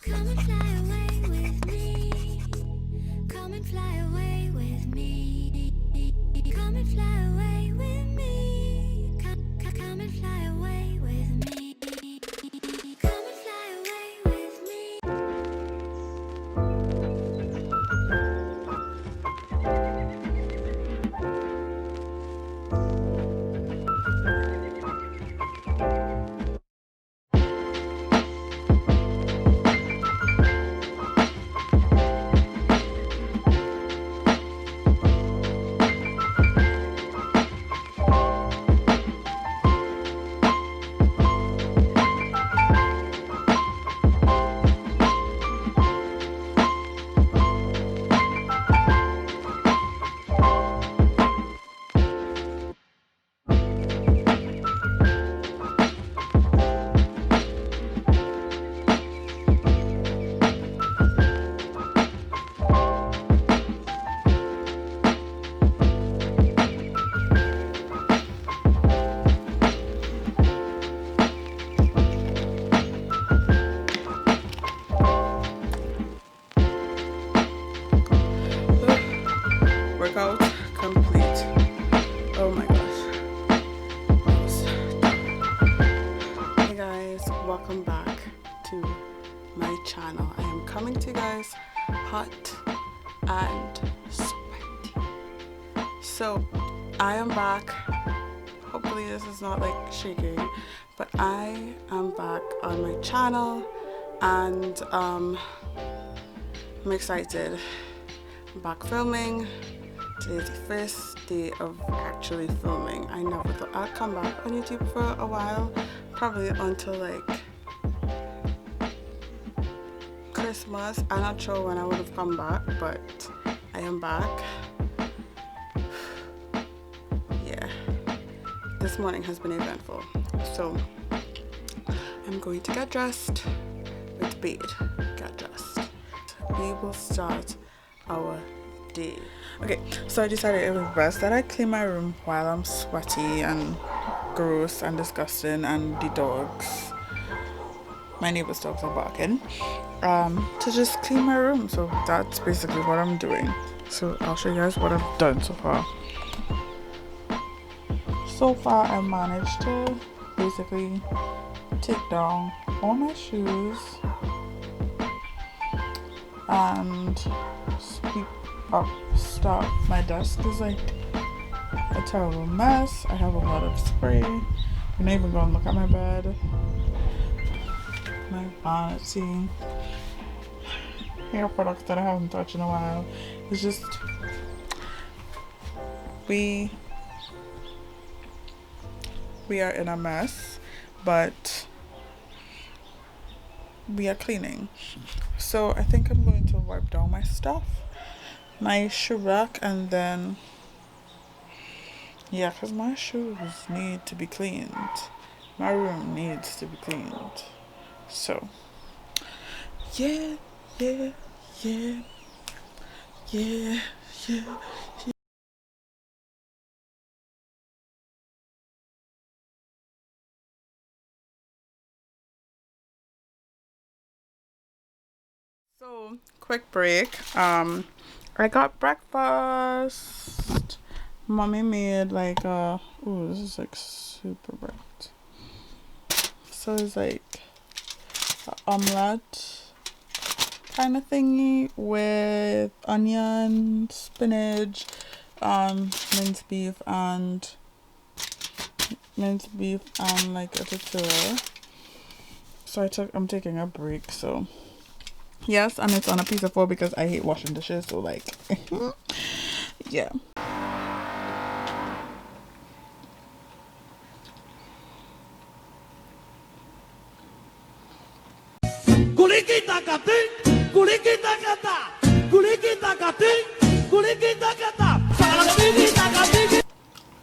Come and fly away with me. Come and fly away with me. Come and fly away with me. Come and fly away with me. Come and fly away with me. Workout complete. Oh my gosh. Hey guys, welcome back to my channel. I am coming to you guys hot and sweaty. So I am back. Hopefully this is not like shaking, but I am back on my channel and I'm excited. I'm back filming. Today's the first day of actually filming. I never thought I'd come back on YouTube for a while, probably until like Christmas. I'm not sure when I would have come back, but I am back. Yeah, this morning has been eventful. So I'm going to get dressed with bed, get dressed. We will start our day. Okay, so I decided it was best that I clean my room while I'm sweaty and gross and disgusting, and the dogs, my neighbor's dogs, are barking, to just clean my room. So that's basically what I'm doing. So I'll show you guys what I've done so far. So far I managed to basically take down all my shoes and sweep up stuff. My desk is like a terrible mess. I have a lot of spray. You're not even gonna look at my bed, my vanity, hair products that I haven't touched in a while. It's just we are in a mess, but we are cleaning. So I think I'm going to wipe down my stuff, my shoe rack, and then yeah, because my shoes need to be cleaned, my room needs to be cleaned. So yeah, yeah, yeah, yeah, yeah. So quick break. I got breakfast. Mommy made like ooh, this is like super bright. So it's like an omelette kind of thingy with onion, spinach, minced beef and like a tortilla. So I'm taking a break. So yes, and it's on a piece of foil because I hate washing dishes. So like, yeah.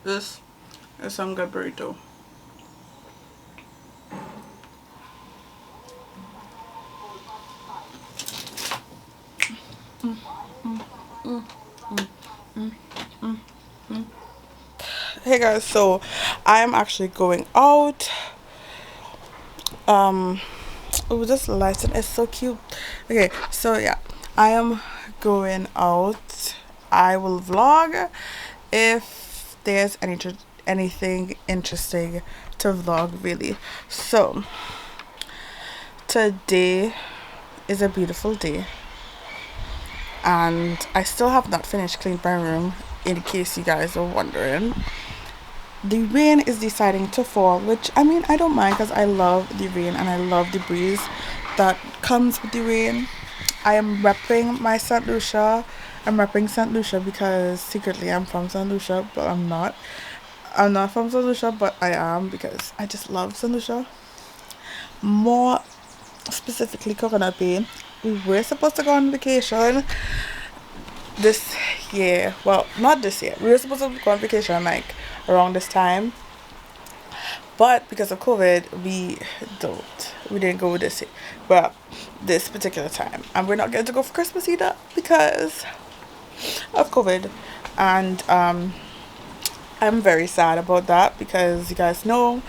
This is some good burrito. Hey guys, so I am actually going out. Oh, this lighting is so cute. Okay, so yeah, I am going out. I will vlog if there's anything interesting to vlog, really. So today is a beautiful day, and I still have not finished cleaning my room, in case you guys are wondering. The rain is deciding to fall, which I mean, I don't mind because I love the rain and I love the breeze that comes with the rain. I am repping my St. Lucia. I'm repping St. Lucia because secretly I'm from St. Lucia, but I'm not. I'm not from St. Lucia, but I am because I just love St. Lucia. More specifically, Coconut Bay. We were supposed to go on vacation this year. Well, not this year. We were supposed to go on vacation like around this time, but because of COVID, we didn't go this year. Well, this particular time, and we're not going to go for Christmas either because of COVID. And I'm very sad about that because you guys know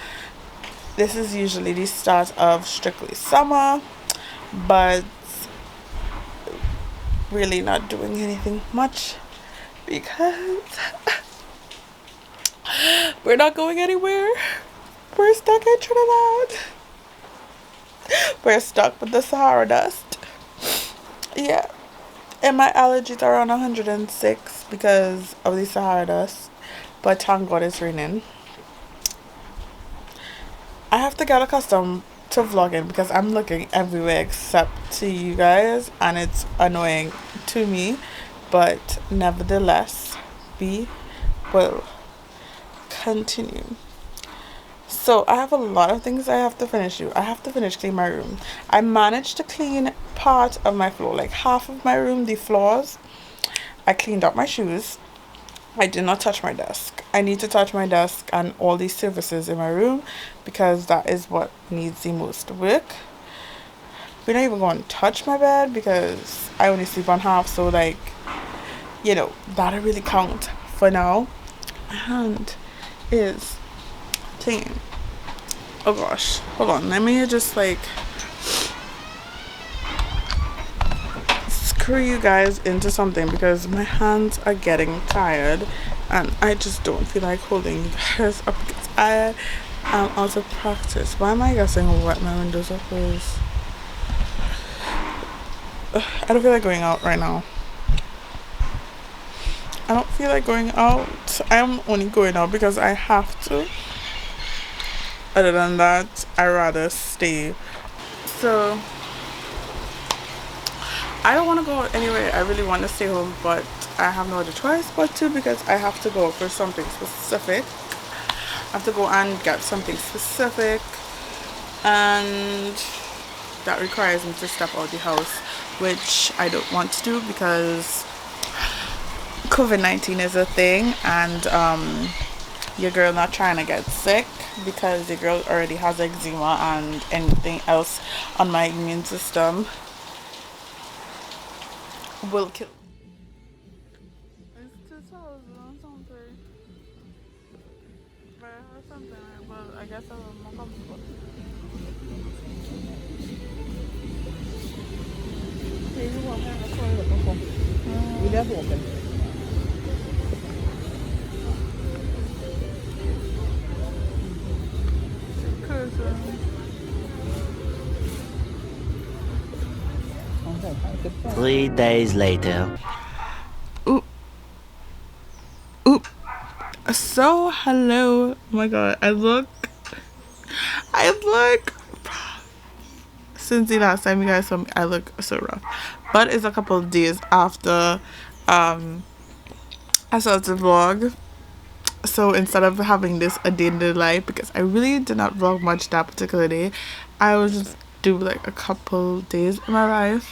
this is usually the start of strictly summer, but really not doing anything much because we're not going anywhere. We're stuck in Trinidad. We're stuck with the Sahara dust. Yeah. And my allergies are on 106 because of the Sahara dust. But thank God it's raining. I have to get accustomed to vlogging because I'm looking everywhere except to you guys, and it's annoying to me. But nevertheless, we will continue. So I have a lot of things I have to finish do. I have to finish clean my room. I managed to clean part of my floor, like half of my room, the floors. I cleaned up my shoes. I did not touch my desk. I need to touch my desk and all these surfaces in my room because that is what needs the most work. We're not even going to touch my bed because I only sleep on half, so like, you know, that'll really count for now. And is thing. Oh gosh, hold on, let me just like screw you guys into something because my hands are getting tired and I just don't feel like holding you guys up because I am out of practice. Why am I guessing wet my windows are closed? I don't feel like going out right now. I don't feel like going out. I'm only going out because I have to. Other than that, I rather stay. So I don't want to go anywhere. I really want to stay home, but I have no other choice but to because I have to go for something specific. I have to go and get something specific, and that requires me to step out the house, which I don't want to do because COVID-19 is a thing, and your girl not trying to get sick because your girl already has eczema and anything else on my immune system will kill. It's 2000 something. But I heard something, but I guess I was more comfortable. We left open. Cause 3 days later. Oop. So hello. Oh my god, I look since the last time you guys saw me, I look so rough. But it's a couple of days after I started to vlog. So instead of having this a day in the life, because I really did not vlog much that particular day, I would just do like a couple days in my life.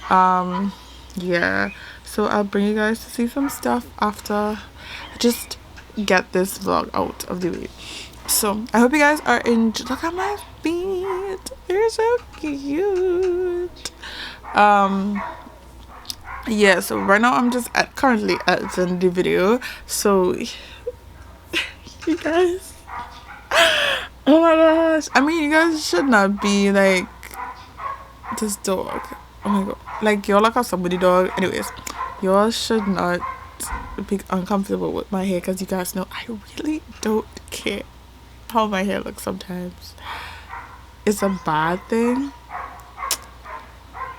Yeah, so I'll bring you guys to see some stuff after I just get this vlog out of the way. So I hope you guys are enjoying. Look at my feet, they're so cute. Yeah, so right now I'm just currently editing the video, so you guys, oh my gosh, I mean, you guys should not be like this dog. Oh my god. Like, y'all like a somebody dog. Anyways, y'all should not be uncomfortable with my hair because you guys know I really don't care how my hair looks sometimes. It's a bad thing.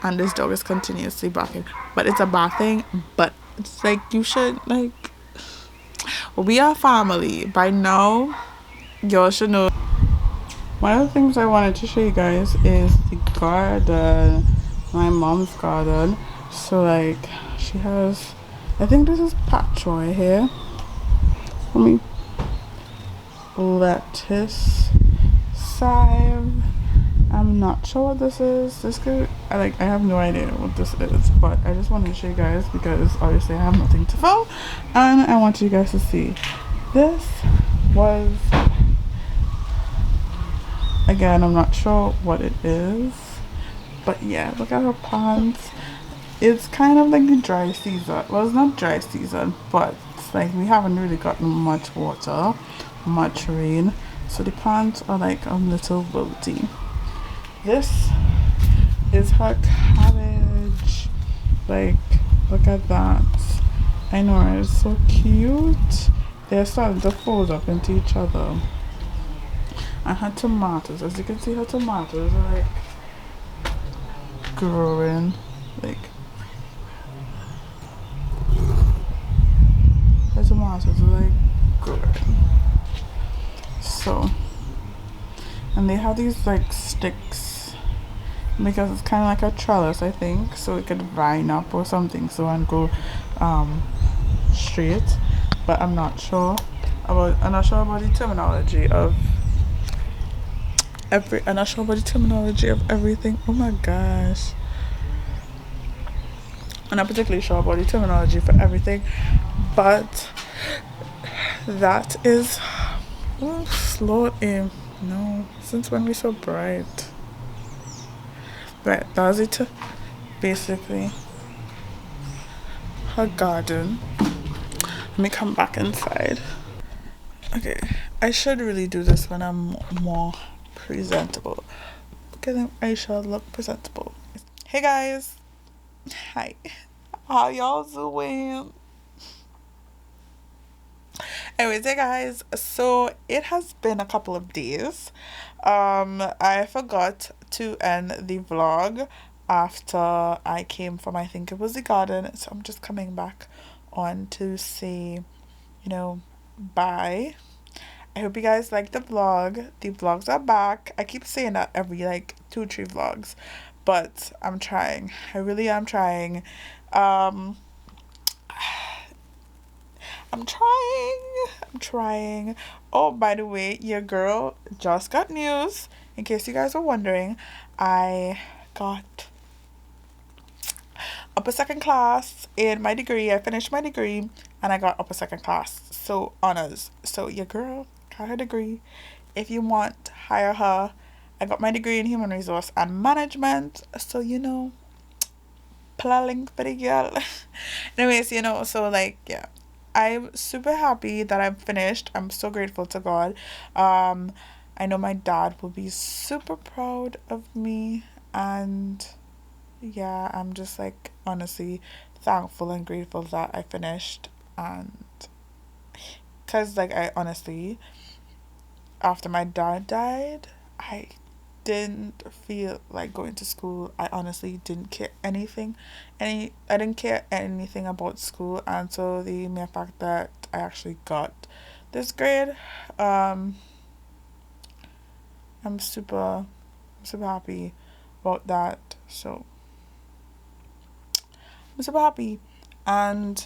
And this dog is continuously barking. But it's a bad thing. But it's like, you should, like, we are family. By now, y'all should know. One of the things I wanted to show you guys is the garden, my mom's garden. So like, she has, I think this is patchoy here. Let me, lettuce, chive. I'm not sure what this is. This could, I have no idea what this is, but I just wanted to show you guys because obviously I have nothing to film, and I want you guys to see. This was, again, I'm not sure what it is, but yeah, look at her plants. It's kind of like the dry season. Well, it's not dry season, but it's like we haven't really gotten much water, much rain, so the plants are like a little wilty. This is her cabbage. Like, look at that. I know, it's so cute. They're starting to fold up into each other. And her tomatoes, as you can see, her tomatoes are like growing. Like, her tomatoes are like growing. So, and they have these like sticks because it's kind of like a trellis, I think, so it could vine up or something, so and go straight. But I'm not sure about the terminology of everything. Oh my gosh. I'm not particularly sure about the terminology for everything, but that is, slow aim. No, since when we so bright? Right, that's it. Basically, her garden. Let me come back inside. Okay, I should really do this when I'm more presentable. Because Aiesha look presentable. Hey guys. Hi. How y'all doing? Anyways, hey guys, so it has been a couple of days. I forgot to end the vlog after I came from, I think it was the garden, so I'm just coming back on to say, bye. I hope you guys like the vlog. The vlogs are back. I keep saying that every like 2-3 vlogs, but I'm trying. I really am trying. I'm trying. Oh, by the way, your girl just got news. In case you guys were wondering, I got upper second class in my degree. I finished my degree and I got upper second class. So honors. So your girl got her degree. If you want, hire her. I got my degree in human resource and management. So planning for the girl. Anyways, so like, yeah. I'm super happy that I'm finished. I'm so grateful to God. I know my dad will be super proud of me, and yeah, I'm just like honestly thankful and grateful that I finished. And because like, I honestly, after my dad died, I didn't feel like going to school. I honestly didn't care I didn't care anything about school until the mere fact that I actually got this grade. I'm super happy about that. So I'm super happy, and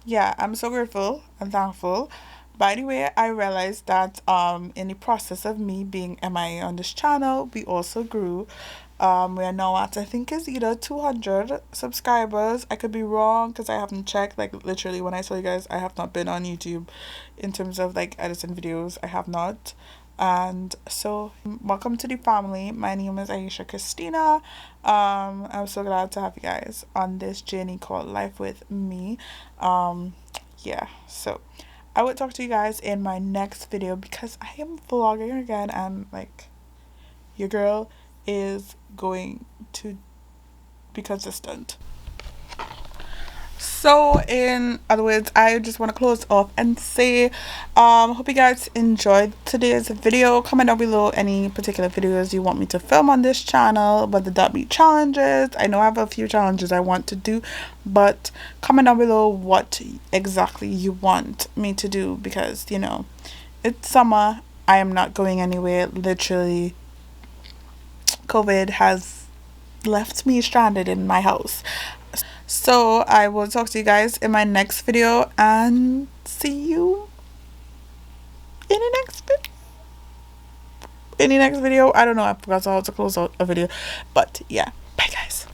yeah, I'm so grateful and thankful. By the way, I realized that in the process of me being MIA on this channel, we also grew. We are now at, I think it's either 200 subscribers. I could be wrong because I haven't checked. Like literally, when I tell you guys, I have not been on YouTube in terms of like editing videos. I have not. And so welcome to the family. My name is Aiesha Christina. I'm so glad to have you guys on this journey called Life with Me. Yeah, so I will talk to you guys in my next video because I am vlogging again, and like your girl is going to be consistent. So in other words, I just want to close off and say hope you guys enjoyed today's video. Comment down below any particular videos you want me to film on this channel, whether that be challenges. I know I have a few challenges I want to do, but comment down below what exactly you want me to do, because you know it's summer. I am not going anywhere. Literally, COVID has left me stranded in my house. So I will talk to you guys in my next video, and see you in the next video. I don't know, I forgot how to close out a video, but yeah, bye guys.